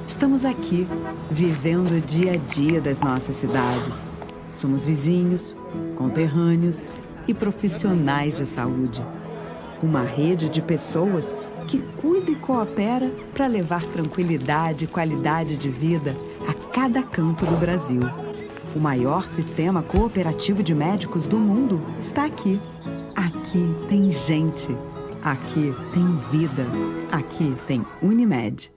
Estamos aqui, vivendo o dia a dia das nossas cidades. Somos vizinhos, conterrâneos e profissionais de saúde. Uma rede de pessoas que cuida e coopera para levar tranquilidade e qualidade de vida a cada canto do Brasil. O maior sistema cooperativo de médicos do mundo está aqui. Aqui tem gente. Aqui tem vida. Aqui tem Unimed.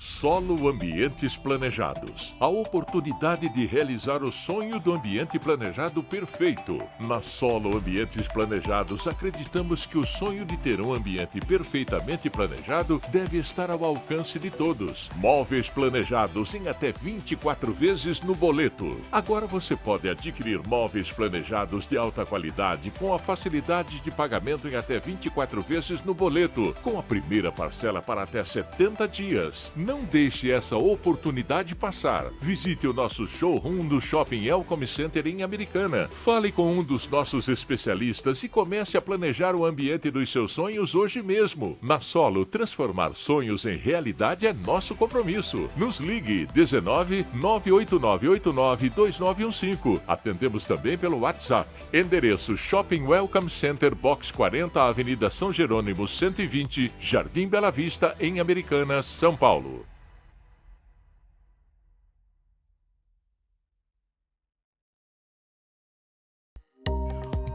Solo Ambientes Planejados. A oportunidade de realizar o sonho do ambiente planejado perfeito. Na Solo Ambientes Planejados, acreditamos que o sonho de ter um ambiente perfeitamente planejado deve estar ao alcance de todos. Móveis planejados em até 24 vezes no boleto. Agora você pode adquirir móveis planejados de alta qualidade com a facilidade de pagamento em até 24 vezes no boleto, com a primeira parcela para até 70 dias. Não deixe essa oportunidade passar. Visite o nosso showroom do Shopping Elcom Center em Americana. Fale com um dos nossos especialistas e comece a planejar o ambiente dos seus sonhos hoje mesmo. Na Solo, transformar sonhos em realidade é nosso compromisso. Nos ligue 19 98989 2915. Atendemos também pelo WhatsApp. Endereço Shopping Welcome Center, Box 40, Avenida São Jerônimo 120, Jardim Bela Vista, em Americana, São Paulo.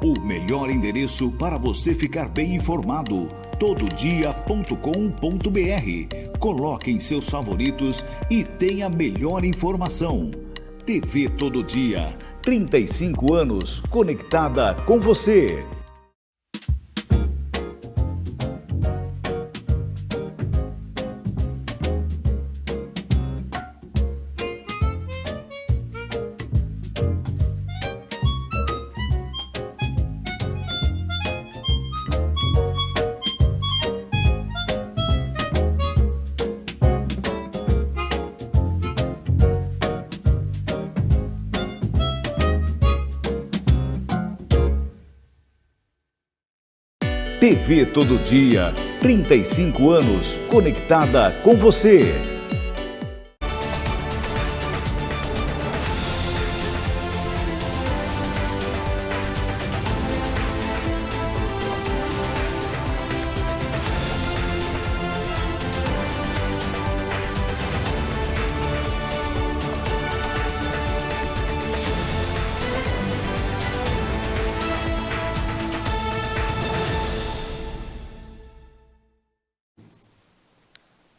O melhor endereço para você ficar bem informado, tododia.com.br. Coloque em seus favoritos e tenha a melhor informação. TV Todo Dia, 35 anos conectada com você. TV Todo Dia, 35 anos conectada com você.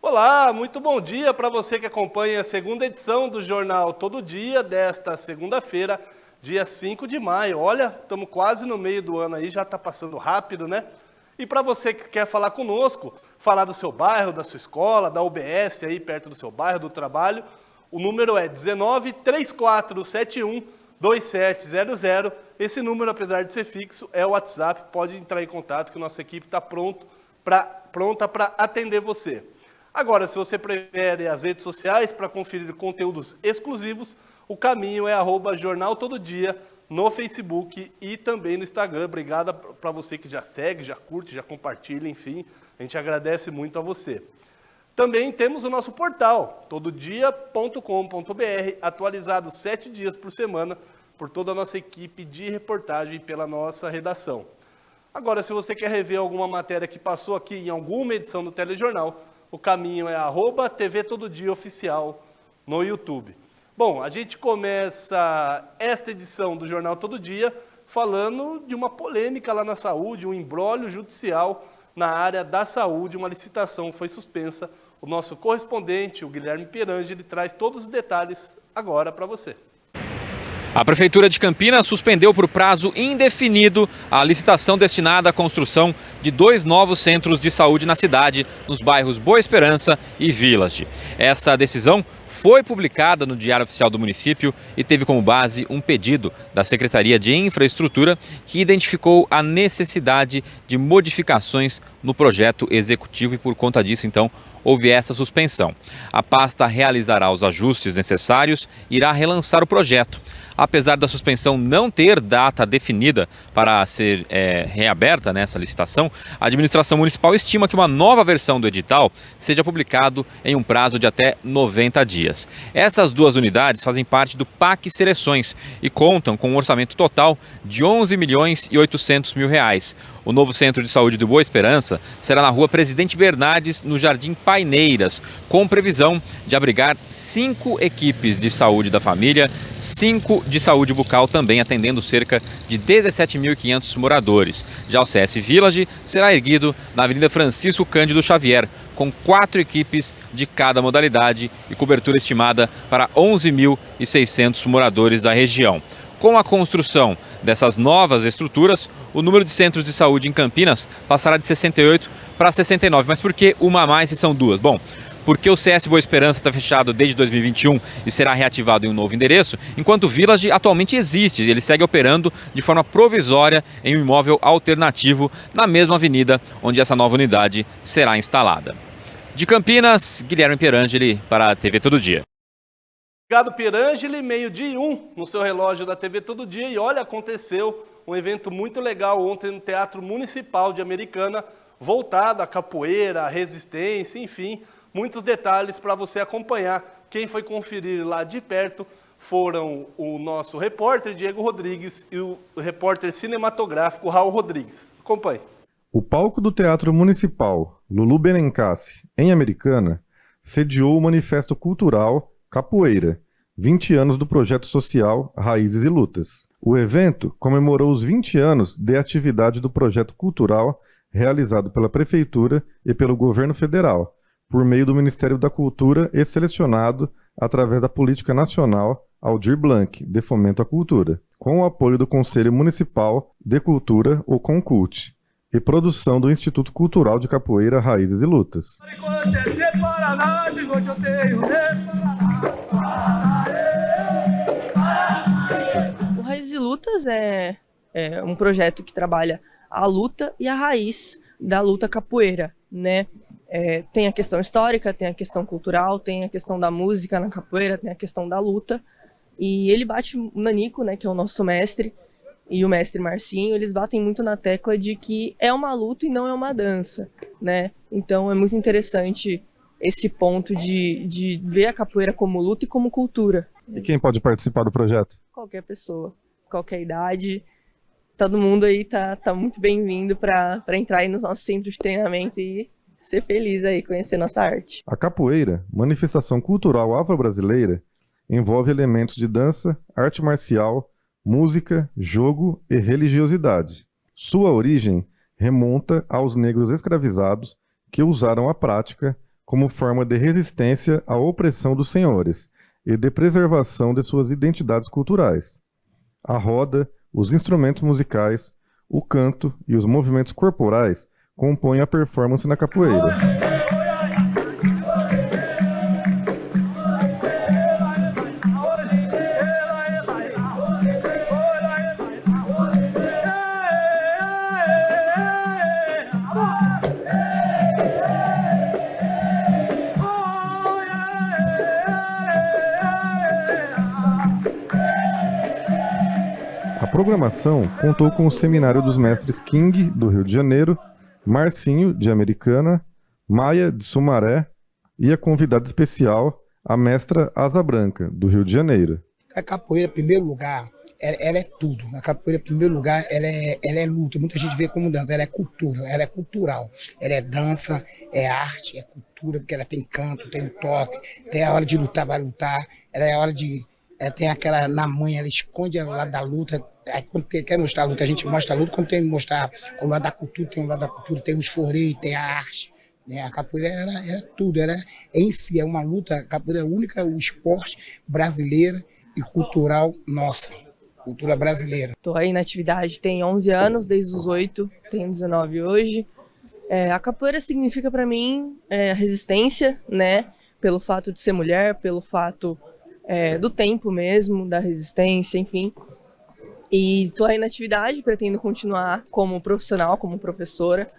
Olá, muito bom dia para você que acompanha a segunda edição do Jornal Todo Dia, desta segunda-feira, dia 5 de maio. Olha, estamos quase no meio do ano aí, já está passando rápido, né? E para você que quer falar conosco, falar do seu bairro, da sua escola, da UBS aí perto do seu bairro, do trabalho, o número é 19 3471 2700. Esse número, apesar de ser fixo, é o WhatsApp, pode entrar em contato que a nossa equipe está pronta para atender você. Agora, se você prefere as redes sociais para conferir conteúdos exclusivos, o caminho é @Jornal Todo Dia no Facebook e também no Instagram. Obrigado para você que já segue, já curte, já compartilha, enfim, a gente agradece muito a você. Também temos o nosso portal, tododia.com.br, atualizado 7 dias por semana por toda a nossa equipe de reportagem e pela nossa redação. Agora, se você quer rever alguma matéria que passou aqui em alguma edição do Telejornal, o caminho é @TV Todo Dia Oficial no YouTube. Bom, a gente começa esta edição do Jornal Todo Dia falando de uma polêmica lá na saúde, um imbróglio judicial na área da saúde, uma licitação foi suspensa. O nosso correspondente, o Guilherme Pirangi, ele traz todos os detalhes agora para você. A Prefeitura de Campinas suspendeu por prazo indefinido a licitação destinada à construção de 2 novos centros de saúde na cidade, nos bairros Boa Esperança e Village. Essa decisão foi publicada no Diário Oficial do município e teve como base um pedido da Secretaria de Infraestrutura que identificou a necessidade de modificações no projeto executivo e, por conta disso, então, houve essa suspensão. A pasta realizará os ajustes necessários e irá relançar o projeto. Apesar da suspensão não ter data definida para ser reaberta nessa licitação, a administração municipal estima que uma nova versão do edital seja publicado em um prazo de até 90 dias. Essas duas unidades fazem parte do PAC Seleções e contam com um orçamento total de R$ 11.800.000. O novo Centro de Saúde do Boa Esperança será na rua Presidente Bernardes, no Jardim Paineiras, com previsão de abrigar 5 equipes de saúde da família, 5 de saúde bucal também, atendendo cerca de 17.500 moradores. Já o CS Village será erguido na Avenida Francisco Cândido Xavier, com 4 equipes de cada modalidade e cobertura estimada para 11.600 moradores da região. Com a construção dessas novas estruturas, o número de centros de saúde em Campinas passará de 68 para 69. Mas por que uma a mais se são duas? Bom, porque o CS Boa Esperança está fechado desde 2021 e será reativado em um novo endereço, enquanto o Village atualmente existe. Ele segue operando de forma provisória em um imóvel alternativo na mesma avenida onde essa nova unidade será instalada. De Campinas, Guilherme Pierangeli para a TV Todo Dia. Obrigado, Pierangeli, 12:01 no seu relógio da TV Todo Dia. E olha, aconteceu um evento muito legal ontem no Teatro Municipal de Americana, voltado à capoeira, à resistência, enfim, muitos detalhes para você acompanhar. Quem foi conferir lá de perto foram o nosso repórter Diego Rodrigues e o repórter cinematográfico Raul Rodrigues. Acompanhe. O palco do Teatro Municipal Lulu Benincassi, em Americana, sediou o Manifesto Cultural Capoeira, 20 anos do projeto social Raízes e Lutas. O evento comemorou os 20 anos de atividade do projeto cultural realizado pela Prefeitura e pelo Governo Federal, por meio do Ministério da Cultura e selecionado através da Política Nacional Aldir Blanc, de Fomento à Cultura, com o apoio do Conselho Municipal de Cultura, o CONCULT, e produção do Instituto Cultural de Capoeira Raízes e Lutas. O Raízes e Lutas é um projeto que trabalha a luta e a raiz da luta capoeira, né? Tem a questão histórica, tem a questão cultural, tem a questão da música na capoeira, tem a questão da luta. E ele bate, o Nanico, né, que é o nosso mestre, e o mestre Marcinho, eles batem muito na tecla de que é uma luta e não é uma dança, né? Então é muito interessante esse ponto de ver a capoeira como luta e como cultura. E quem pode participar do projeto? Qualquer pessoa, qualquer idade, todo mundo aí tá muito bem-vindo para entrar aí no nosso centro de treinamento e ser feliz aí, conhecer nossa arte. A capoeira, manifestação cultural afro-brasileira, envolve elementos de dança, arte marcial, música, jogo e religiosidade. Sua origem remonta aos negros escravizados que usaram a prática como forma de resistência à opressão dos senhores e de preservação de suas identidades culturais. A roda, os instrumentos musicais, o canto e os movimentos corporais compõem a performance na capoeira. A programação contou com o Seminário dos Mestres King, do Rio de Janeiro, Marcinho, de Americana, Maia, de Sumaré, e a convidada especial, a mestra Asa Branca, do Rio de Janeiro. A capoeira, em primeiro lugar, ela é tudo. A capoeira, em primeiro lugar, ela é luta. Muita gente vê como dança, ela é cultura, ela é cultural. Ela é dança, é arte, é cultura, porque ela tem canto, tem toque, tem a hora de lutar, vai lutar, ela é a hora de... tem aquela na mãe, ela esconde o lado da luta. Aí, quando quer mostrar a luta, a gente mostra a luta. Quando tem que mostrar o lado da cultura, tem o lado da cultura, tem os floreios, tem a arte. Né? A capoeira era tudo, em si, é uma luta. A capoeira é a única, o esporte brasileiro e cultural nossa, cultura brasileira. Estou aí na atividade, tem 11 anos, desde os 8, tenho 19 hoje. A capoeira significa para mim resistência, né? Pelo fato de ser mulher, pelo fato do tempo mesmo, da resistência, enfim. E estou aí na atividade, pretendo continuar como profissional, como professora,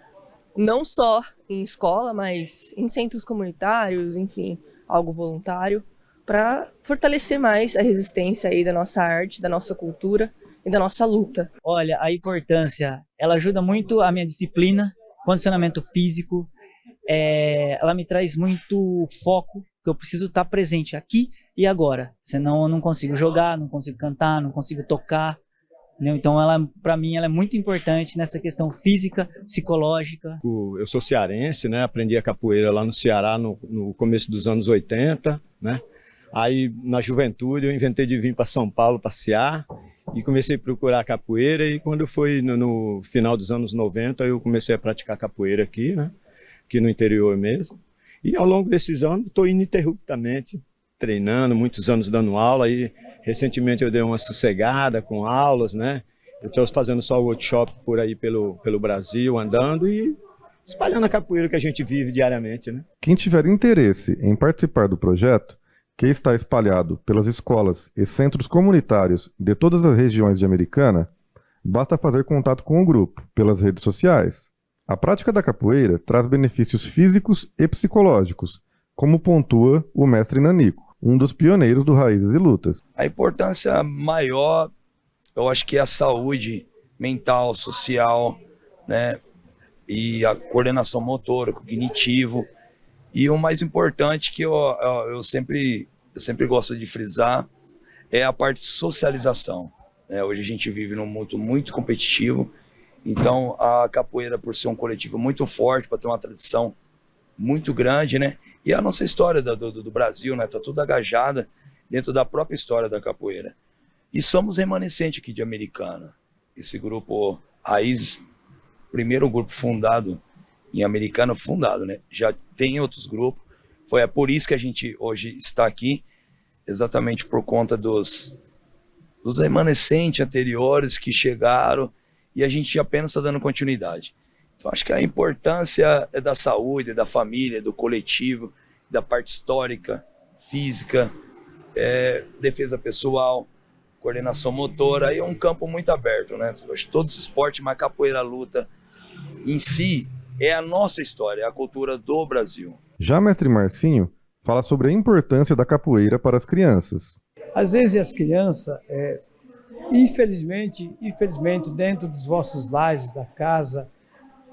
não só em escola, mas em centros comunitários, enfim, algo voluntário, para fortalecer mais a resistência aí da nossa arte, da nossa cultura e da nossa luta. Olha, a importância, ela ajuda muito a minha disciplina, condicionamento físico, ela me traz muito foco, que eu preciso estar presente aqui e agora, senão eu não consigo jogar, não consigo cantar, não consigo tocar, entendeu? Então, para mim, ela é muito importante nessa questão física, psicológica. Eu sou cearense, né? Aprendi a capoeira lá no Ceará no começo dos anos 80, né? Aí, na juventude, eu inventei de vir para São Paulo passear e comecei a procurar capoeira, e quando foi no final dos anos 90, eu comecei a praticar capoeira aqui, né? Aqui no interior mesmo. E ao longo desses anos, estou ininterruptamente treinando, muitos anos dando aula, e recentemente eu dei uma sossegada com aulas, né? Eu estou fazendo só workshop por aí pelo Brasil, andando e espalhando a capoeira que a gente vive diariamente, né? Quem tiver interesse em participar do projeto, que está espalhado pelas escolas e centros comunitários de todas as regiões de Americana, basta fazer contato com o grupo pelas redes sociais. A prática da capoeira traz benefícios físicos e psicológicos, como pontua o mestre Nanico, um dos pioneiros do Raízes e Lutas. A importância maior, eu acho que é a saúde mental, social, né? E a coordenação motora, cognitivo. E o mais importante que eu sempre gosto de frisar é a parte de socialização, né? Hoje a gente vive num mundo muito competitivo, então a capoeira, por ser um coletivo muito forte, para ter uma tradição muito grande, né? E a nossa história do Brasil, né? Tá tudo agajada dentro da própria história da capoeira. E somos remanescentes aqui de Americana. Esse grupo Raiz, primeiro grupo fundado em Americana, né? Já tem outros grupos. É por isso que a gente hoje está aqui, exatamente por conta dos remanescentes anteriores que chegaram, e a gente apenas está dando continuidade. Então acho que a importância é da saúde, da família, do coletivo, da parte histórica, física, defesa pessoal, coordenação motora. Aí é um campo muito aberto, né? Acho que todos os esportes, mas capoeira, luta em si, é a nossa história, é a cultura do Brasil. Já mestre Marcinho fala sobre a importância da capoeira para as crianças. Às vezes as crianças, infelizmente, dentro dos vossos lares da casa,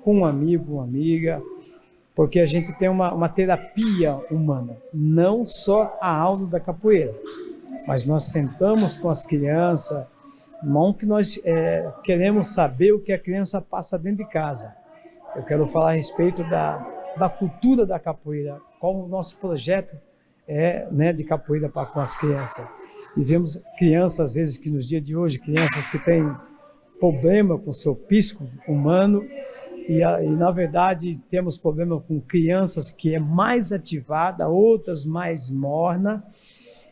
com um amigo, uma amiga, porque a gente tem uma terapia humana, não só a aula da capoeira, mas nós sentamos com as crianças, não que nós queremos saber o que a criança passa dentro de casa. Eu quero falar a respeito da cultura da capoeira, qual o nosso projeto né, de capoeira com as crianças. E vemos crianças, às vezes, que nos dias de hoje, crianças que têm problema com o seu psico humano, e na verdade temos problema com crianças que é mais ativada, outras mais morna.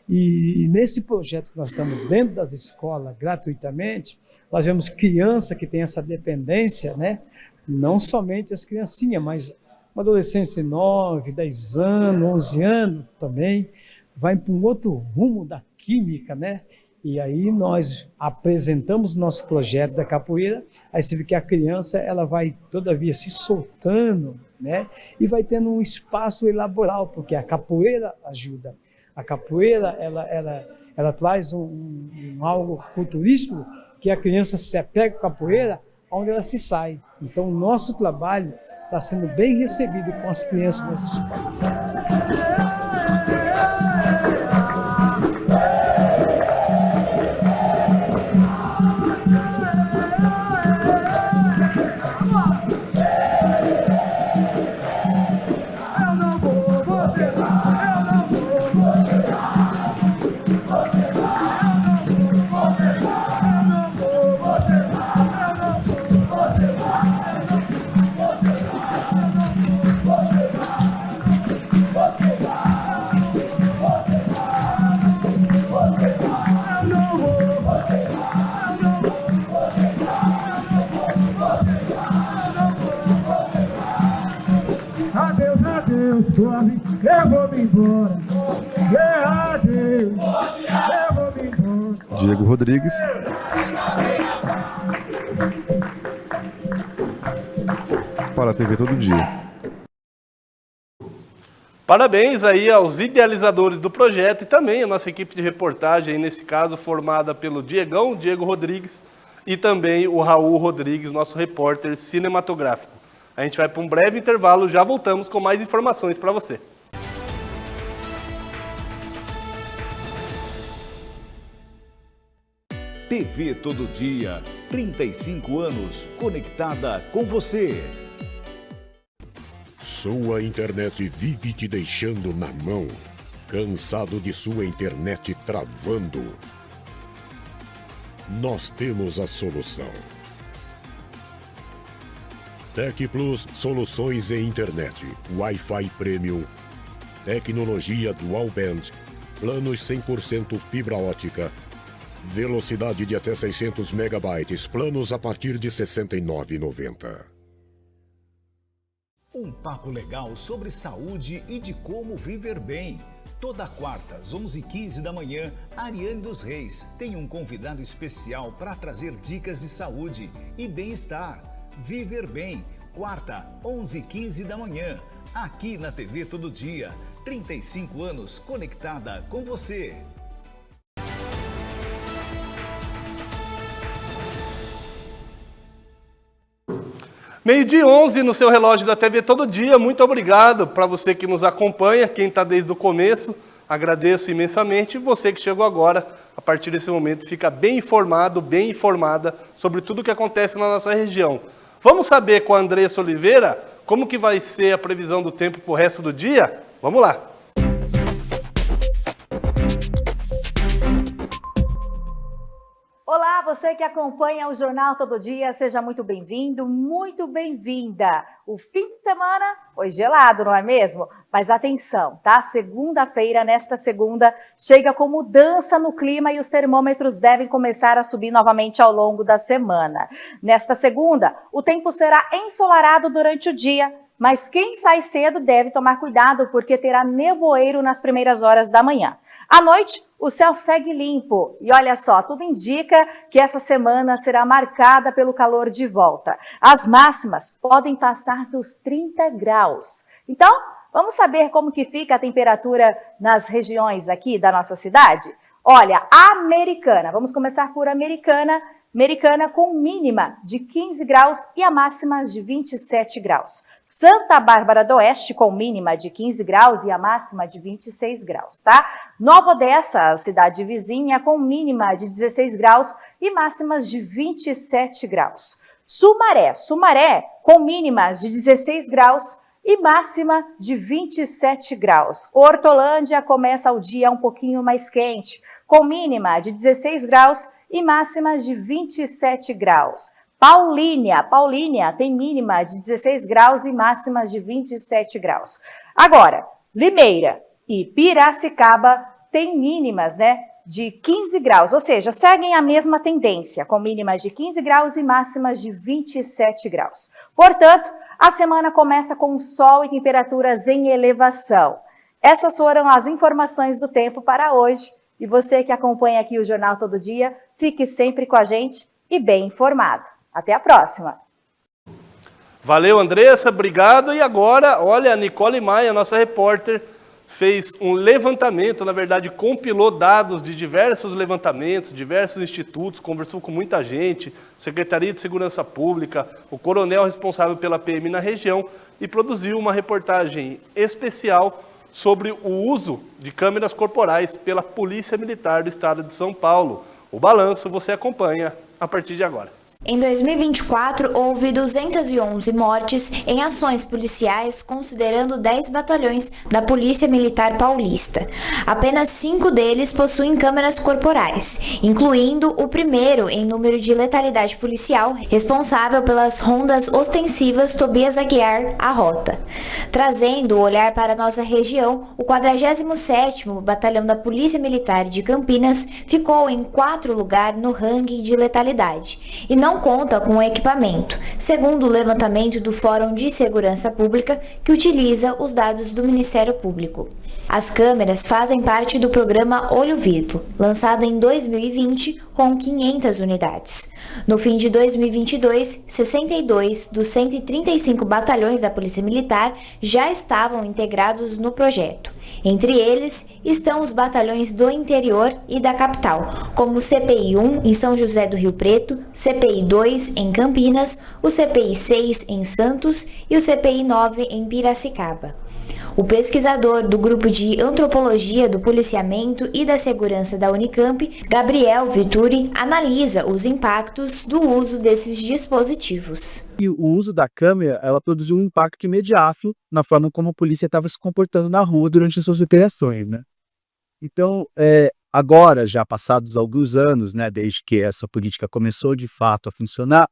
E nesse projeto que nós estamos dentro das escolas gratuitamente, nós vemos criança que tem essa dependência, né? Não somente as criancinhas, mas uma adolescência de 9, 10 anos, 11 anos também, vai para um outro rumo da química, né? E aí nós apresentamos o nosso projeto da capoeira, aí você vê que a criança ela vai todavia se soltando, né? E vai tendo um espaço elaboral, porque a capoeira ajuda. A capoeira ela traz algo culturístico que a criança se apega com a capoeira, onde ela se sai. Então o nosso trabalho está sendo bem recebido com as crianças das escolas. Eu vou me embora. Adeus, eu vou me embora. Diego Rodrigues. Para a TV Todo Dia. Parabéns aí aos idealizadores do projeto e também a nossa equipe de reportagem, nesse caso formada pelo Diego Rodrigues, e também o Raul Rodrigues, nosso repórter cinematográfico. A gente vai para um breve intervalo, já voltamos com mais informações para você. TV Todo Dia, 35 anos, conectada com você. Sua internet vive te deixando na mão. Cansado de sua internet travando? Nós temos a solução. Tec Plus Soluções em Internet, Wi-Fi Premium, tecnologia Dual Band, planos 100% fibra ótica, velocidade de até 600 megabytes, planos a partir de R$ 69,90. Um papo legal sobre saúde e de como viver bem. Toda quarta, às 11h15 da manhã, Ariane dos Reis tem um convidado especial para trazer dicas de saúde e bem-estar. Viver Bem, quarta, 11h15 da manhã, aqui na TV Todo Dia. 35 anos conectada com você. Meio-dia 11 no seu relógio da TV Todo Dia. Muito obrigado para você que nos acompanha, quem está desde o começo, agradeço imensamente. E você que chegou agora, a partir desse momento, fica bem informado, bem informada sobre tudo o que acontece na nossa região. Vamos saber com a Andressa Oliveira como que vai ser a previsão do tempo para o resto do dia? Vamos lá! Olá, você que acompanha o Jornal Todo Dia, seja muito bem-vindo, muito bem-vinda. O fim de semana foi gelado, não é mesmo? Mas atenção, tá? Segunda-feira, nesta segunda, chega com mudança no clima e os termômetros devem começar a subir novamente ao longo da semana. Nesta segunda, o tempo será ensolarado durante o dia, mas quem sai cedo deve tomar cuidado porque terá nevoeiro nas primeiras horas da manhã. À noite, o céu segue limpo e olha só, tudo indica que essa semana será marcada pelo calor de volta. As máximas podem passar dos 30 graus. Então, vamos saber como que fica a temperatura nas regiões aqui da nossa cidade? Olha, Americana, vamos começar por Americana. Americana com mínima de 15 graus e a máxima de 27 graus. Santa Bárbara do Oeste com mínima de 15 graus e a máxima de 26 graus, tá? Nova Odessa, a cidade vizinha, com mínima de 16 graus e máximas de 27 graus. Sumaré com mínimas de 16 graus e máxima de 27 graus. Hortolândia começa o dia um pouquinho mais quente, com mínima de 16 graus e máximas de 27 graus. Paulínia tem mínima de 16 graus e máximas de 27 graus. Agora, Limeira e Piracicaba têm mínimas, de 15 graus, ou seja, seguem a mesma tendência, com mínimas de 15 graus e máximas de 27 graus. Portanto, a semana começa com sol e temperaturas em elevação. Essas foram as informações do tempo para hoje. E você que acompanha aqui o Jornal Todo Dia, fique sempre com a gente e bem informado. Até a próxima! Valeu, Andressa, obrigado. E agora, olha, a Nicole Maia, nossa repórter, fez um levantamento, na verdade, compilou dados de diversos levantamentos, diversos institutos, conversou com muita gente, Secretaria de Segurança Pública, o coronel responsável pela PM na região e produziu uma reportagem especial sobre o uso de câmeras corporais pela Polícia Militar do Estado de São Paulo. O balanço você acompanha a partir de agora. Em 2024, houve 211 mortes em ações policiais, considerando 10 batalhões da Polícia Militar Paulista. Apenas 5 deles possuem câmeras corporais, incluindo o primeiro em número de letalidade policial, responsável pelas rondas ostensivas Tobias Aguiar à Rota. Trazendo o olhar para nossa região, o 47º Batalhão da Polícia Militar de Campinas ficou em 4º lugar no ranking de letalidade. E não não conta com equipamento, segundo o levantamento do Fórum de Segurança Pública, que utiliza os dados do Ministério Público. As câmeras fazem parte do programa Olho Vivo, lançado em 2020 com 500 unidades. No fim de 2022, 62 dos 135 batalhões da Polícia Militar já estavam integrados no projeto. Entre eles estão os batalhões do interior e da capital, como o CPI 1 em São José do Rio Preto, o CPI 2 em Campinas, o CPI 6 em Santos e o CPI 9 em Piracicaba. O pesquisador do Grupo de Antropologia do Policiamento e da Segurança da Unicamp, Gabriel Vituri, analisa os impactos do uso desses dispositivos. E o uso da câmera, ela produziu um impacto imediato na forma como a polícia estava se comportando na rua durante as suas operações, né? Então, agora, já passados alguns anos, né, desde que essa política começou de fato a funcionar,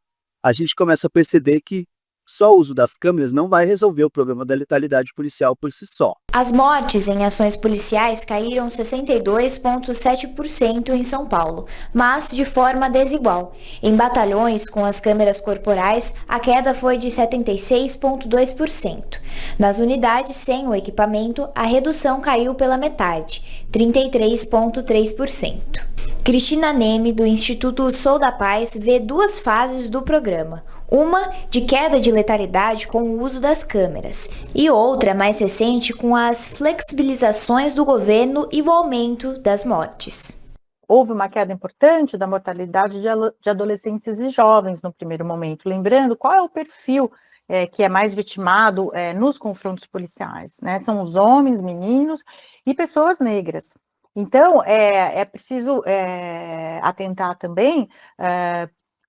a gente começa a perceber que só o uso das câmeras não vai resolver o problema da letalidade policial por si só. As mortes em ações policiais caíram 62,7% em São Paulo, mas de forma desigual. Em batalhões com as câmeras corporais, a queda foi de 76,2%. Nas unidades sem o equipamento, a redução caiu pela metade, 33,3%. Cristina Neme, do Instituto Sou da Paz, vê duas fases do programa. Uma de queda de letalidade com o uso das câmeras e outra mais recente com as flexibilizações do governo e o aumento das mortes. Houve uma queda importante da mortalidade de adolescentes e jovens no primeiro momento. Lembrando, qual é o perfil que é mais vitimado nos confrontos policiais, né? São os homens, meninos e pessoas negras. Então, é preciso atentar também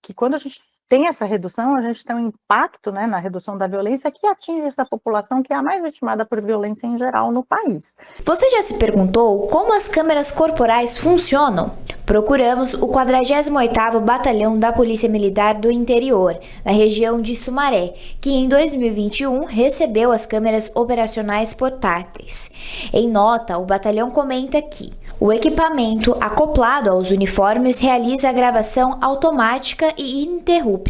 que quando a gente tem essa redução, a gente tem um impacto, né, na redução da violência que atinge essa população que é a mais vitimada por violência em geral no país. Você já se perguntou como as câmeras corporais funcionam? Procuramos o 48º Batalhão da Polícia Militar do Interior, na região de Sumaré, que em 2021 recebeu as câmeras operacionais portáteis. Em nota, o batalhão comenta que o equipamento acoplado aos uniformes realiza a gravação automática e ininterrupta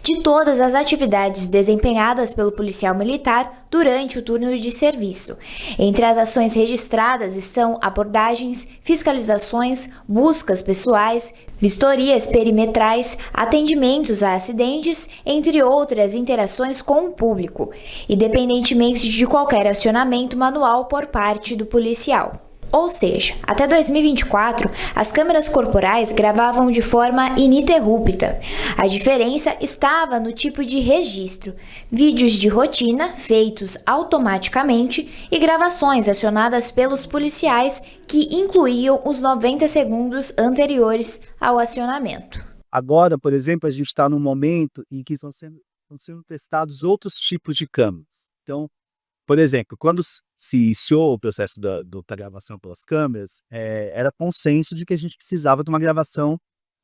de todas as atividades desempenhadas pelo policial militar durante o turno de serviço. Entre as ações registradas estão abordagens, fiscalizações, buscas pessoais, vistorias perimetrais, atendimentos a acidentes, entre outras interações com o público, independentemente de qualquer acionamento manual por parte do policial. Ou seja, até 2024, as câmeras corporais gravavam de forma ininterrupta. A diferença estava no tipo de registro, vídeos de rotina feitos automaticamente e gravações acionadas pelos policiais que incluíam os 90 segundos anteriores ao acionamento. Agora, por exemplo, a gente está num momento em que estão sendo testados outros tipos de câmeras. Então, por exemplo, quando se iniciou o processo da gravação pelas câmeras, era consenso de que a gente precisava de uma gravação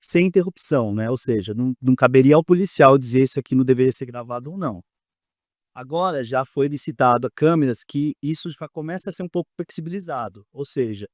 sem interrupção, né? Ou seja, não caberia ao policial dizer se aquilo deveria ser gravado ou não. Agora já foi licitado a câmeras que isso já começa a ser um pouco flexibilizado, ou seja,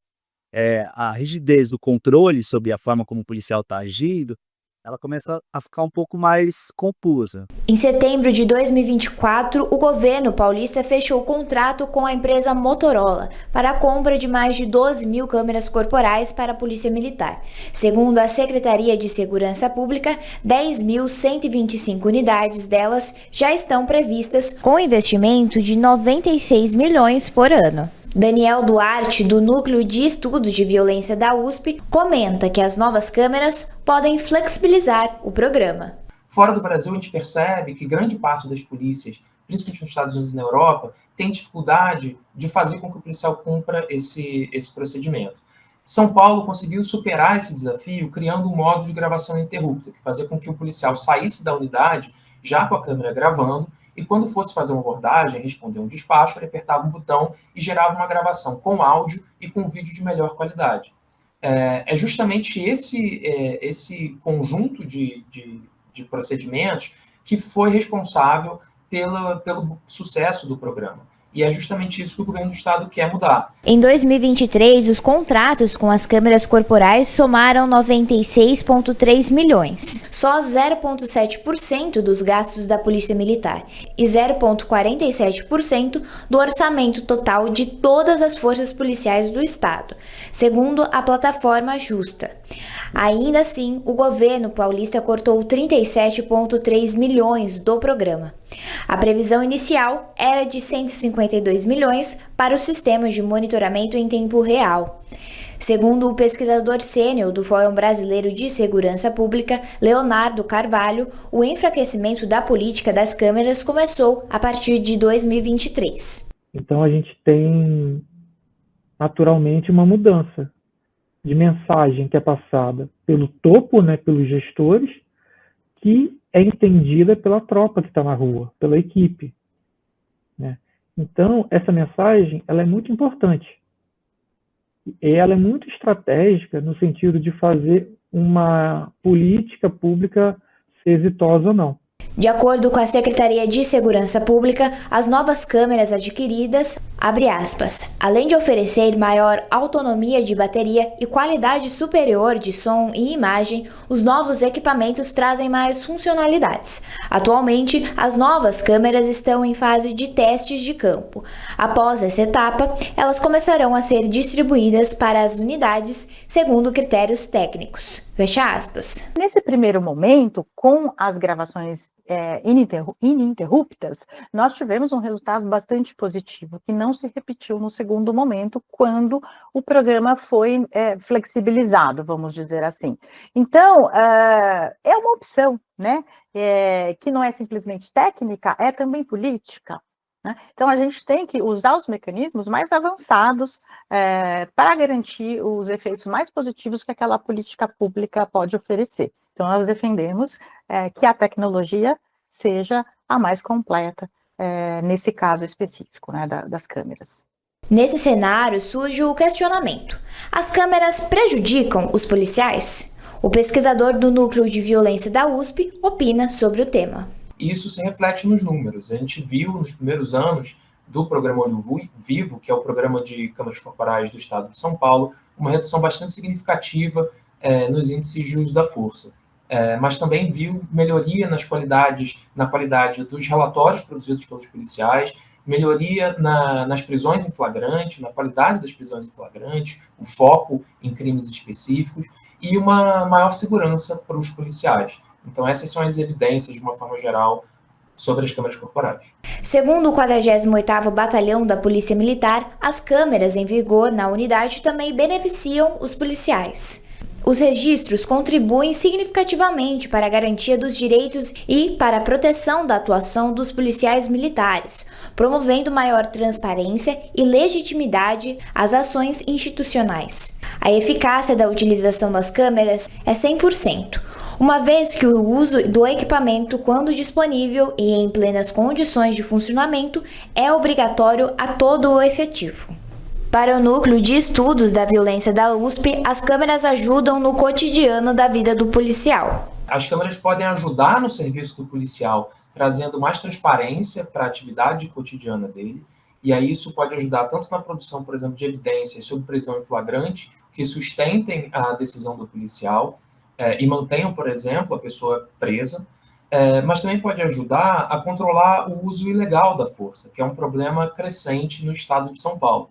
a rigidez do controle sobre a forma como o policial está agindo, ela começa a ficar um pouco mais confusa. Em setembro de 2024, o governo paulista fechou o contrato com a empresa Motorola para a compra de mais de 12 mil câmeras corporais para a Polícia Militar. Segundo a Secretaria de Segurança Pública, 10.125 unidades delas já estão previstas com investimento de 96 milhões por ano. Daniel Duarte, do Núcleo de Estudos de Violência da USP, comenta que as novas câmeras podem flexibilizar o programa. Fora do Brasil, a gente percebe que grande parte das polícias, principalmente nos Estados Unidos e na Europa, tem dificuldade de fazer com que o policial cumpra esse procedimento. São Paulo conseguiu superar esse desafio criando um modo de gravação ininterrupta, que fazia com que o policial saísse da unidade já com a câmera gravando, e quando fosse fazer uma abordagem, responder um despacho, ele apertava um botão e gerava uma gravação com áudio e com vídeo de melhor qualidade. É justamente esse conjunto de procedimentos que foi responsável pelo sucesso do programa. E é justamente isso que o governo do estado quer mudar. Em 2023, os contratos com as câmeras corporais somaram 96,3 milhões. Só 0,7% dos gastos da Polícia Militar e 0,47% do orçamento total de todas as forças policiais do estado, segundo a plataforma Justa. Ainda assim, o governo paulista cortou 37,3 milhões do programa. A previsão inicial era de 152 milhões para os sistemas de monitoramento em tempo real. Segundo o pesquisador sênior do Fórum Brasileiro de Segurança Pública, Leonardo Carvalho, o enfraquecimento da política das câmeras começou a partir de 2023. Então a gente tem naturalmente uma mudança de mensagem que é passada pelo topo, né, pelos gestores, que é entendida pela tropa que está na rua, pela equipe, né? Então, essa mensagem ela é muito importante. E ela é muito estratégica no sentido de fazer uma política pública ser exitosa ou não. De acordo com a Secretaria de Segurança Pública, as novas câmeras adquiridas, abre aspas, além de oferecer maior autonomia de bateria e qualidade superior de som e imagem, os novos equipamentos trazem mais funcionalidades. Atualmente, as novas câmeras estão em fase de testes de campo. Após essa etapa, elas começarão a ser distribuídas para as unidades segundo critérios técnicos. Fecha aspas. Nesse primeiro momento, com as gravações ininterruptas, nós tivemos um resultado bastante positivo, que não se repetiu no segundo momento, quando o programa foi flexibilizado, vamos dizer assim. Então, é uma opção, né? Que não é simplesmente técnica, é também política. Então, a gente tem que usar os mecanismos mais avançados para garantir os efeitos mais positivos que aquela política pública pode oferecer. Então, nós defendemos que a tecnologia seja a mais completa nesse caso específico, né, das câmeras. Nesse cenário surge o questionamento: as câmeras prejudicam os policiais? O pesquisador do Núcleo de Violência da USP opina sobre o tema. Isso se reflete nos números. A gente viu nos primeiros anos do programa Olho Vivo, que é o programa de câmeras corporais do estado de São Paulo, uma redução bastante significativa nos índices de uso da força. Mas também viu melhoria na qualidade dos relatórios produzidos pelos policiais, melhoria nas prisões em flagrante, na qualidade das prisões em flagrante, o foco em crimes específicos e uma maior segurança para os policiais. Então, essas são as evidências, de uma forma geral, sobre as câmeras corporais. Segundo o 48º Batalhão da Polícia Militar, as câmeras em vigor na unidade também beneficiam os policiais. Os registros contribuem significativamente para a garantia dos direitos e para a proteção da atuação dos policiais militares, promovendo maior transparência e legitimidade às ações institucionais. A eficácia da utilização das câmeras é 100%. Uma vez que o uso do equipamento, quando disponível e em plenas condições de funcionamento, é obrigatório a todo o efetivo. Para o Núcleo de Estudos da Violência da USP, as câmeras ajudam no cotidiano da vida do policial. As câmeras podem ajudar no serviço do policial, trazendo mais transparência para a atividade cotidiana dele, e aí isso pode ajudar tanto na produção, por exemplo, de evidências sobre prisão em flagrante, que sustentem a decisão do policial, e mantenham, por exemplo, a pessoa presa, mas também pode ajudar a controlar o uso ilegal da força, que é um problema crescente no estado de São Paulo.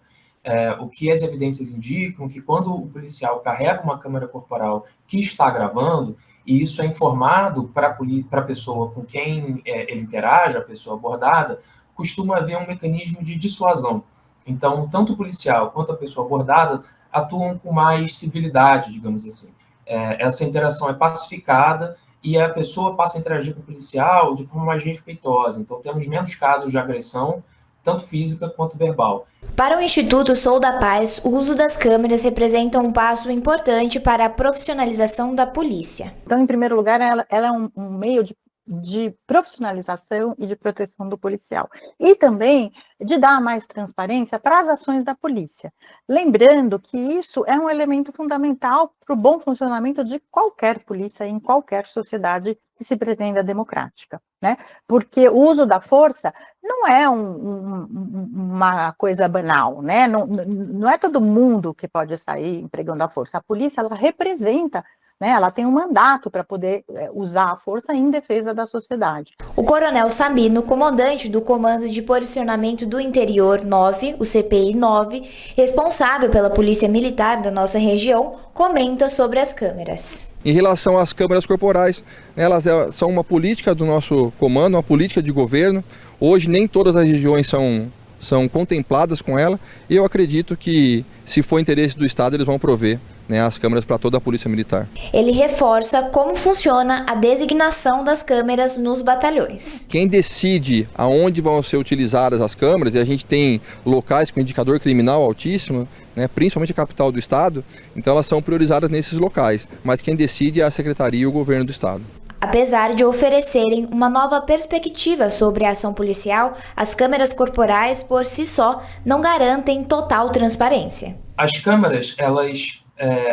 O que as evidências indicam que quando o policial carrega uma câmera corporal que está gravando, e isso é informado para a pessoa com quem ele interage, a pessoa abordada, costuma haver um mecanismo de dissuasão. Então, tanto o policial quanto a pessoa abordada atuam com mais civilidade, digamos assim. Essa interação é pacificada e a pessoa passa a interagir com o policial de forma mais respeitosa. Então, temos menos casos de agressão, tanto física quanto verbal. Para o Instituto Sou da Paz, o uso das câmeras representa um passo importante para a profissionalização da polícia. Então, em primeiro lugar, ela é um meio de de profissionalização e de proteção do policial. E também de dar mais transparência para as ações da polícia. Lembrando que isso é um elemento fundamental para o bom funcionamento de qualquer polícia em qualquer sociedade que se pretenda democrática, né? Porque o uso da força não é uma coisa banal, né? Não é todo mundo que pode sair empregando a força. A polícia, ela representa, né, ela tem um mandato para poder usar a força em defesa da sociedade. O coronel Sabino, comandante do Comando de Posicionamento do Interior 9, o CPI 9, responsável pela Polícia Militar da nossa região, comenta sobre as câmeras. Em relação às câmeras corporais, elas são uma política do nosso comando, uma política de governo. Hoje nem todas as regiões são contempladas com ela, e eu acredito que, se for interesse do Estado, eles vão prover, né, as câmeras para toda a Polícia Militar. Ele reforça como funciona a designação das câmeras nos batalhões. Quem decide aonde vão ser utilizadas as câmeras, e a gente tem locais com indicador criminal altíssimo, né, principalmente a capital do Estado, então elas são priorizadas nesses locais, mas quem decide é a Secretaria e o Governo do Estado. Apesar de oferecerem uma nova perspectiva sobre a ação policial, as câmeras corporais, por si só, não garantem total transparência. As câmeras, elas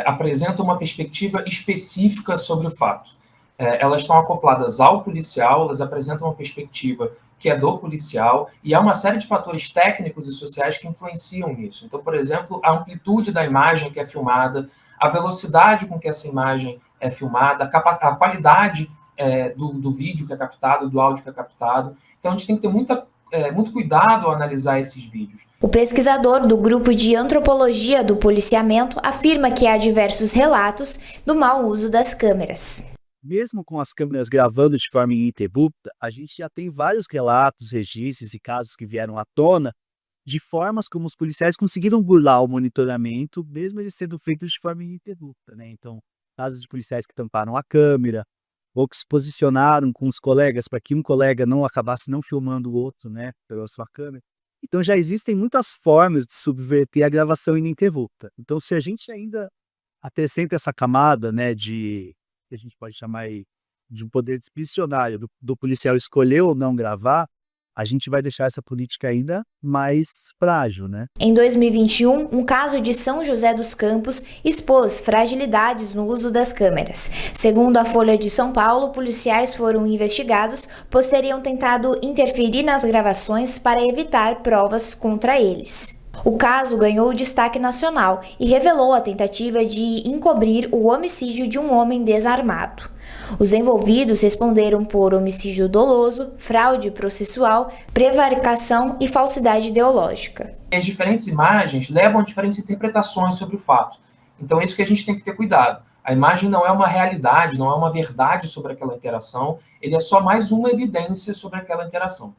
apresentam uma perspectiva específica sobre o fato. Elas estão acopladas ao policial, elas apresentam uma perspectiva que é do policial, e há uma série de fatores técnicos e sociais que influenciam nisso. Então, por exemplo, a amplitude da imagem que é filmada, a velocidade com que essa imagem é filmada, a qualidade do vídeo que é captado, do áudio que é captado. Então, a gente tem que ter muito cuidado ao analisar esses vídeos. O pesquisador do Grupo de Antropologia do Policiamento afirma que há diversos relatos do mau uso das câmeras. Mesmo com as câmeras gravando de forma ininterrupta, a gente já tem vários relatos, registros e casos que vieram à tona de formas como os policiais conseguiram burlar o monitoramento, mesmo ele sendo feito de forma ininterrupta, né? Então, casos de policiais que tamparam a câmera, ou que se posicionaram com os colegas para que um colega não acabasse não filmando o outro, né, pela sua câmera. Então já existem muitas formas de subverter a gravação ininterrupta. Então, se a gente ainda acrescenta essa camada, né, que a gente pode chamar aí de um poder discricionário do policial escolher ou não gravar, a gente vai deixar essa política ainda mais frágil, né? Em 2021, um caso de São José dos Campos expôs fragilidades no uso das câmeras. Segundo a Folha de São Paulo, policiais foram investigados, pois teriam tentado interferir nas gravações para evitar provas contra eles. O caso ganhou destaque nacional e revelou a tentativa de encobrir o homicídio de um homem desarmado. Os envolvidos responderam por homicídio doloso, fraude processual, prevaricação e falsidade ideológica. As diferentes imagens levam a diferentes interpretações sobre o fato. Então é isso que a gente tem que ter cuidado. A imagem não é uma realidade, não é uma verdade sobre aquela interação, ele é só mais uma evidência sobre aquela interação.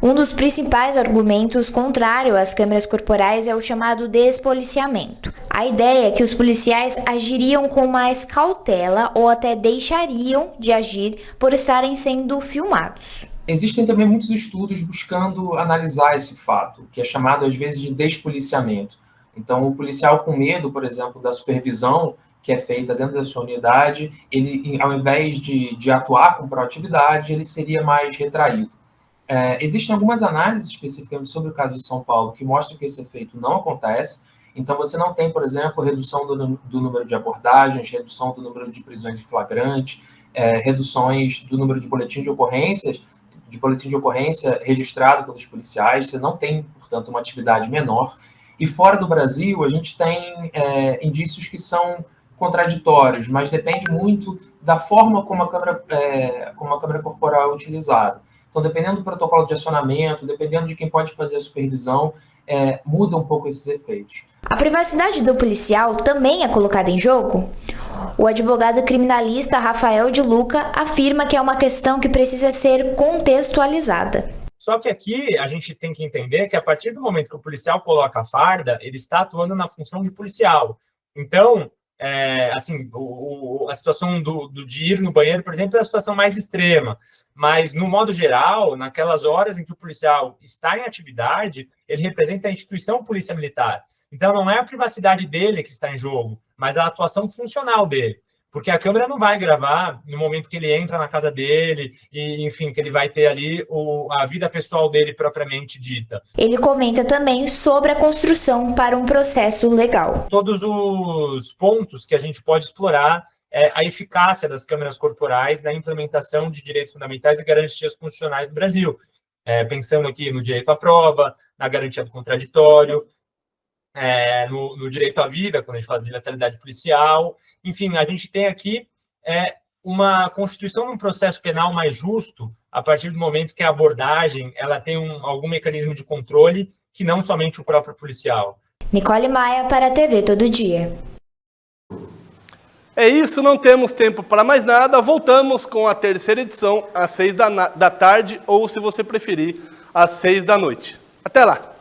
Um dos principais argumentos contrário às câmeras corporais é o chamado despoliciamento. A ideia é que os policiais agiriam com mais cautela ou até deixariam de agir por estarem sendo filmados. Existem também muitos estudos buscando analisar esse fato, que é chamado às vezes de despoliciamento. Então, o policial com medo, por exemplo, da supervisão que é feita dentro da sua unidade, ele, ao invés de atuar com proatividade, ele seria mais retraído. Existem algumas análises especificamente sobre o caso de São Paulo que mostram que esse efeito não acontece. Então, você não tem, por exemplo, redução do número de abordagens, redução do número de prisões de flagrante, reduções do número de boletim de ocorrência registrado pelos policiais. Você não tem, portanto, uma atividade menor. E fora do Brasil, a gente tem indícios que são contraditórios, mas depende muito da forma como a câmera corporal é utilizada. Então, dependendo do protocolo de acionamento, dependendo de quem pode fazer a supervisão, muda um pouco esses efeitos. A privacidade do policial também é colocada em jogo? O advogado criminalista Rafael de Luca afirma que é uma questão que precisa ser contextualizada. Só que aqui a gente tem que entender que a partir do momento que o policial coloca a farda, ele está atuando na função de policial. Então, a situação de ir no banheiro, por exemplo, é a situação mais extrema. Mas, no modo geral, naquelas horas em que o policial está em atividade, ele representa a instituição Polícia Militar. Então, não é a privacidade dele que está em jogo, mas a atuação funcional dele. Porque a câmera não vai gravar no momento que ele entra na casa dele e, enfim, que ele vai ter ali a vida pessoal dele propriamente dita. Ele comenta também sobre a construção para um processo legal. Todos os pontos que a gente pode explorar a eficácia das câmeras corporais na implementação de direitos fundamentais e garantias constitucionais do Brasil. Pensando aqui no direito à prova, na garantia do contraditório, no direito à vida, quando a gente fala de letalidade policial. Enfim, a gente tem aqui uma constituição de um processo penal mais justo a partir do momento que a abordagem ela tem algum mecanismo de controle que não somente o próprio policial. Nicole Maia para a TV Todo Dia. É isso, não temos tempo para mais nada. Voltamos com a terceira edição às 6 da tarde ou, se você preferir, às 6 da noite. Até lá!